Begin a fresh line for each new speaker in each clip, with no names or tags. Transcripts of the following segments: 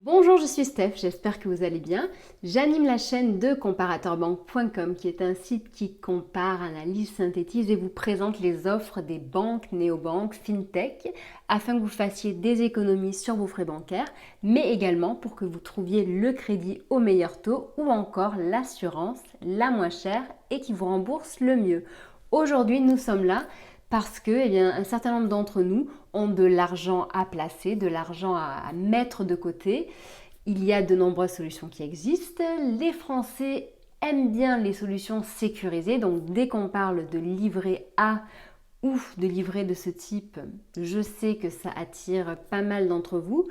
Bonjour, je suis Steph, j'espère que vous allez bien. J'anime la chaîne de comparateurbanque.com qui est un site qui compare, analyse, synthétise et vous présente les offres des banques, néobanques, fintech afin que vous fassiez des économies sur vos frais bancaires, mais également pour que vous trouviez le crédit au meilleur taux ou encore l'assurance la moins chère et qui vous rembourse le mieux. Aujourd'hui, nous sommes là parce que un certain nombre d'entre nous ont de l'argent à placer, de l'argent à mettre de côté. Il y a de nombreuses solutions qui existent. Les Français aiment bien les solutions sécurisées. Donc dès qu'on parle de livret A ou de livret de ce type, je sais que ça attire pas mal d'entre vous.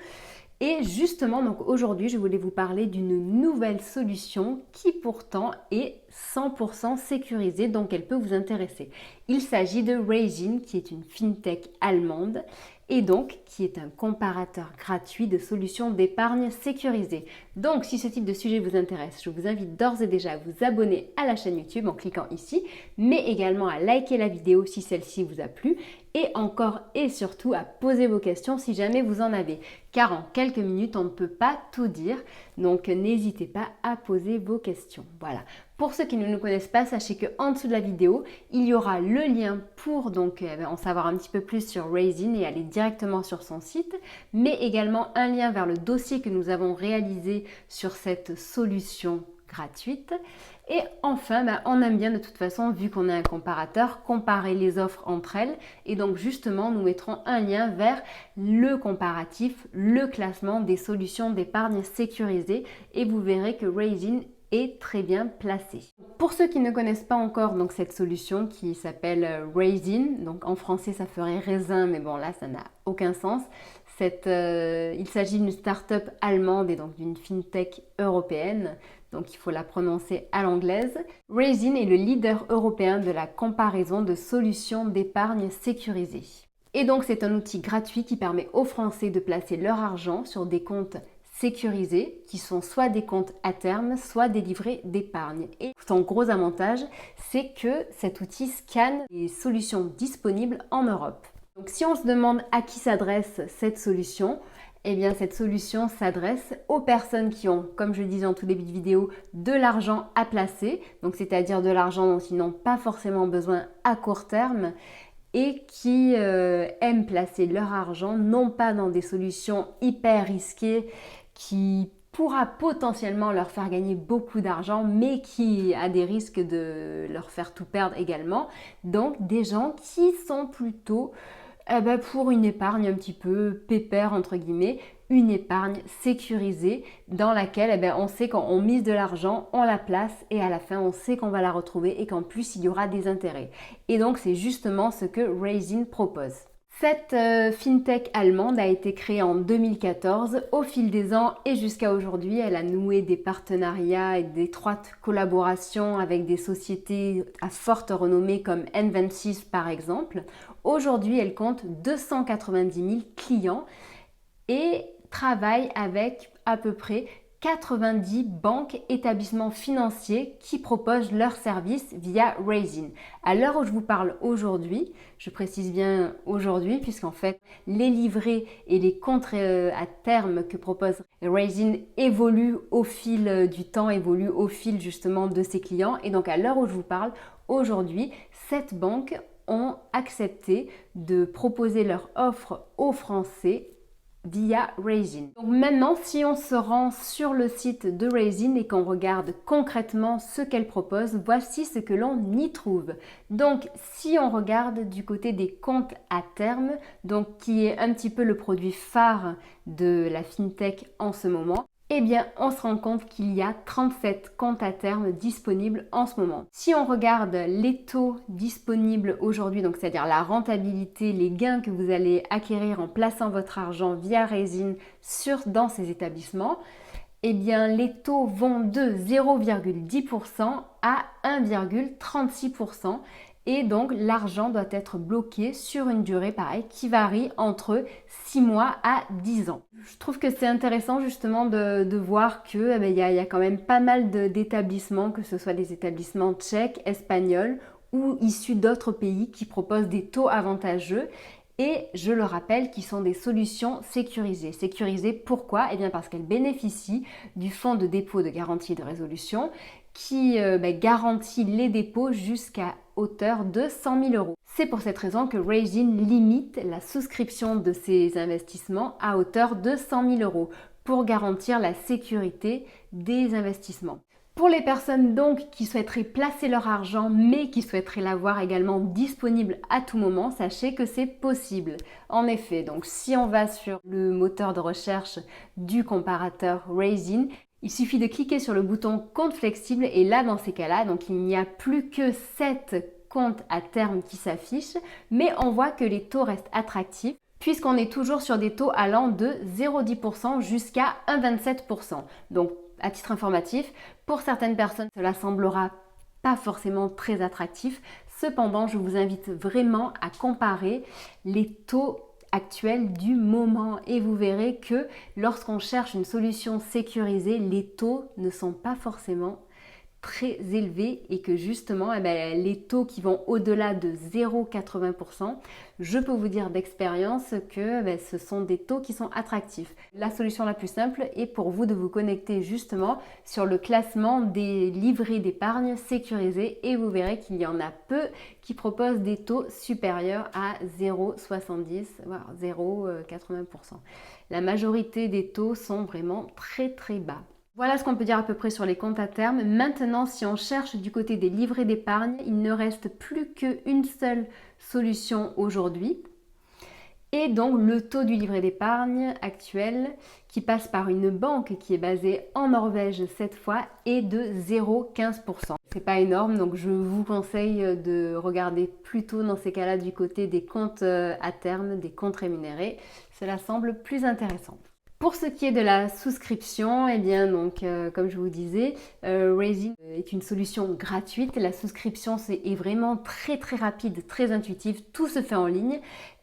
Et justement, donc aujourd'hui, je voulais vous parler d'une nouvelle solution qui pourtant est 100% sécurisée, donc elle peut vous intéresser. Il s'agit de Raisin, qui est une fintech allemande et donc qui est un comparateur gratuit de solutions d'épargne sécurisées. Donc si ce type de sujet vous intéresse, je vous invite d'ores et déjà à vous abonner à la chaîne YouTube en cliquant ici, mais également à liker la vidéo si celle-ci vous a plu et encore et surtout à poser vos questions si jamais vous en avez. Car en quelques minutes, on ne peut pas tout dire, donc n'hésitez pas à poser vos questions. Voilà. Pour ceux qui ne nous connaissent pas, sachez qu'en dessous de la vidéo, il y aura le lien pour donc en savoir un petit peu plus sur Raisin et aller directement sur son site, mais également un lien vers le dossier que nous avons réalisé sur cette solution gratuite. Et enfin, on aime bien de toute façon, vu qu'on est un comparateur, comparer les offres entre elles. Et donc justement, nous mettrons un lien vers le comparatif, le classement des solutions d'épargne sécurisées. Et vous verrez que Raisin est très bien placé. Pour ceux qui ne connaissent pas encore donc cette solution qui s'appelle Raisin, donc en français ça ferait raisin, mais bon là ça n'a aucun sens. Il s'agit d'une start-up allemande et donc d'une fintech européenne, donc il faut la prononcer à l'anglaise. Raisin est le leader européen de la comparaison de solutions d'épargne sécurisées. Et donc c'est un outil gratuit qui permet aux Français de placer leur argent sur des comptes sécurisés qui sont soit des comptes à terme, soit des livrets d'épargne. Et son gros avantage, c'est que cet outil scanne les solutions disponibles en Europe. Donc si on se demande à qui s'adresse cette solution, eh bien cette solution s'adresse aux personnes qui ont, comme je le disais en tout début de vidéo, de l'argent à placer, donc c'est-à-dire de l'argent dont ils n'ont pas forcément besoin à court terme et qui aiment placer leur argent non pas dans des solutions hyper risquées qui pourra potentiellement leur faire gagner beaucoup d'argent, mais qui a des risques de leur faire tout perdre également. Donc des gens qui sont plutôt pour une épargne un petit peu pépère entre guillemets, une épargne sécurisée dans laquelle on sait quand on mise de l'argent, on la place et à la fin on sait qu'on va la retrouver et qu'en plus il y aura des intérêts. Et donc c'est justement ce que Raisin propose. Cette fintech allemande a été créée en 2014. Au fil des ans et jusqu'à aujourd'hui, elle a noué des partenariats et d'étroites collaborations avec des sociétés à forte renommée comme N26 par exemple. Aujourd'hui, elle compte 290 000 clients et travaille avec à peu près 90 banques, établissements financiers qui proposent leurs services via Raisin. À l'heure où je vous parle aujourd'hui, je précise bien aujourd'hui puisqu'en fait les livrets et les comptes à terme que propose Raisin évoluent au fil du temps, évoluent au fil justement de ses clients et donc à l'heure où je vous parle aujourd'hui, cette banque ont accepté de proposer leur offre aux Français via Raisin. Donc maintenant, si on se rend sur le site de Raisin et qu'on regarde concrètement ce qu'elle propose, voici ce que l'on y trouve. Donc si on regarde du côté des comptes à terme, donc qui est un petit peu le produit phare de la fintech en ce moment, eh bien, on se rend compte qu'il y a 37 comptes à terme disponibles en ce moment. Si on regarde les taux disponibles aujourd'hui, donc c'est-à-dire la rentabilité, les gains que vous allez acquérir en plaçant votre argent via Raisin dans ces établissements, eh bien, les taux vont de 0,10% à 1,36%. Et donc, l'argent doit être bloqué sur une durée, pareil, qui varie entre 6 mois à 10 ans. Je trouve que c'est intéressant justement de voir que y a quand même pas mal d'établissements, que ce soit des établissements tchèques, espagnols ou issus d'autres pays qui proposent des taux avantageux et je le rappelle, qui sont des solutions sécurisées. Sécurisées pourquoi? Eh bien parce qu'elles bénéficient du fonds de dépôt de garantie et de résolution qui garantit les dépôts jusqu'à hauteur de 100 000 euros. C'est pour cette raison que Raisin limite la souscription de ces investissements à hauteur de 100 000 euros pour garantir la sécurité des investissements. Pour les personnes donc qui souhaiteraient placer leur argent mais qui souhaiteraient l'avoir également disponible à tout moment, sachez que c'est possible. En effet, donc si on va sur le moteur de recherche du comparateur Raisin, il suffit de cliquer sur le bouton compte flexible et là dans ces cas-là, donc il n'y a plus que 7 comptes à terme qui s'affichent, mais on voit que les taux restent attractifs puisqu'on est toujours sur des taux allant de 0,10% jusqu'à 1,27%. Donc à titre informatif, pour certaines personnes, cela semblera pas forcément très attractif. Cependant, je vous invite vraiment à comparer les taux actuels du moment et vous verrez que lorsqu'on cherche une solution sécurisée, les taux ne sont pas forcément très élevés et que justement les taux qui vont au-delà de 0,80%, je peux vous dire d'expérience que ce sont des taux qui sont attractifs. La solution la plus simple est pour vous de vous connecter justement sur le classement des livrets d'épargne sécurisés et vous verrez qu'il y en a peu qui proposent des taux supérieurs à 0,70 voire 0,80%. La majorité des taux sont vraiment très très bas. Voilà ce qu'on peut dire à peu près sur les comptes à terme. Maintenant, si on cherche du côté des livrets d'épargne, il ne reste plus qu'une seule solution aujourd'hui. Et donc, le taux du livret d'épargne actuel, qui passe par une banque qui est basée en Norvège cette fois, est de 0,15%. C'est pas énorme, donc je vous conseille de regarder plutôt dans ces cas-là du côté des comptes à terme, des comptes rémunérés. Cela semble plus intéressant. Pour ce qui est de la souscription, eh bien donc comme je vous disais, Raisin est une solution gratuite. La souscription est vraiment très rapide, très intuitive. Tout se fait en ligne.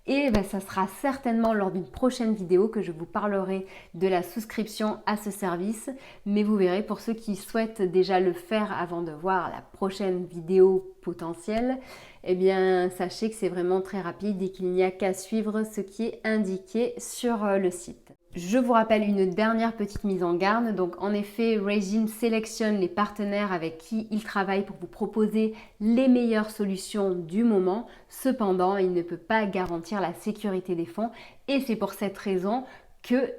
Et ça sera certainement lors d'une prochaine vidéo que je vous parlerai de la souscription à ce service. Mais vous verrez, pour ceux qui souhaitent déjà le faire avant de voir la prochaine vidéo potentielle, eh bien sachez que c'est vraiment très rapide et qu'il n'y a qu'à suivre ce qui est indiqué sur le site. Je vous rappelle une dernière petite mise en garde. Donc en effet, Raisin sélectionne les partenaires avec qui il travaille pour vous proposer les meilleures solutions du moment. Cependant, il ne peut pas garantir la sécurité des fonds et c'est pour cette raison que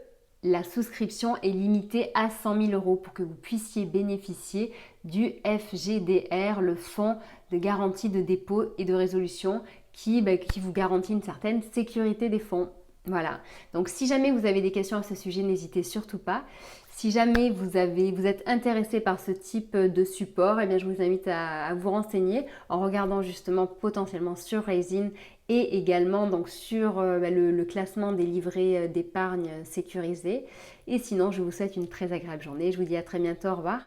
la souscription est limitée à 100 000 euros pour que vous puissiez bénéficier du FGDR, le fonds de garantie de dépôt et de résolution qui vous garantit une certaine sécurité des fonds. Voilà, donc si jamais vous avez des questions à ce sujet, n'hésitez surtout pas. Si jamais vous êtes intéressé par ce type de support, eh bien je vous invite à vous renseigner en regardant justement potentiellement sur Raisin et également donc sur le classement des livrets d'épargne sécurisés. Et sinon, je vous souhaite une très agréable journée. Je vous dis à très bientôt, au revoir.